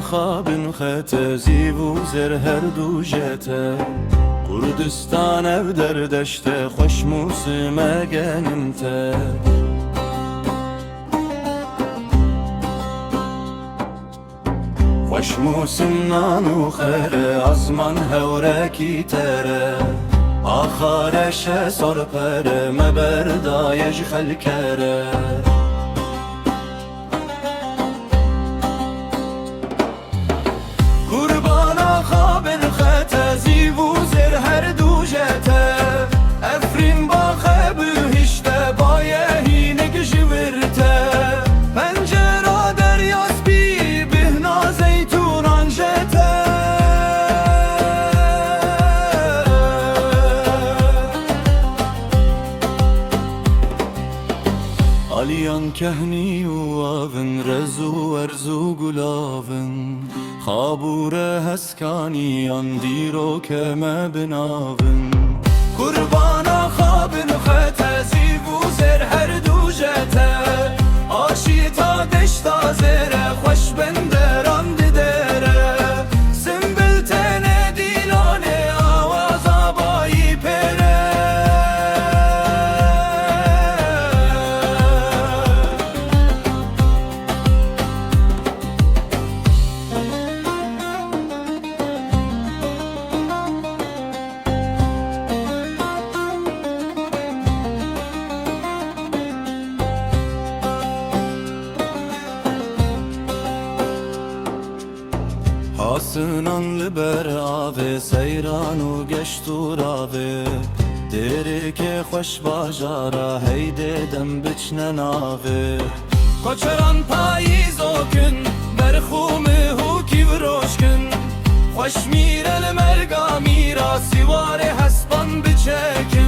خابن خته زیو زر هر دو جته کردستان ev derdeste خوش موسمه genimte خوش موسم نانو خیره azman hevreki tere آخرش سر پره مبردایش خلکره قربانا خوابن خته زیو زر هر دو جته افرین با خبو هشته بایه هینگ جورته پنجره دریاز بی بهنا زیتونان جته Aliyan kehni u avin rezu erzu gulavin Khabure heskaniyan diro keme binavin Kurbana khabin khete zivu zer her du jete Aşita deşta zere khoş benderan didere Simbil tene dilane avaza bayi pere Hasınan liber ave seyran u geçtur ave Deri ke xoş bajara heyde dem biçnen ave Koçeran payiz o gün berxumi hu kivroşkün Xoş mirel merga mira sivare hespan biçeke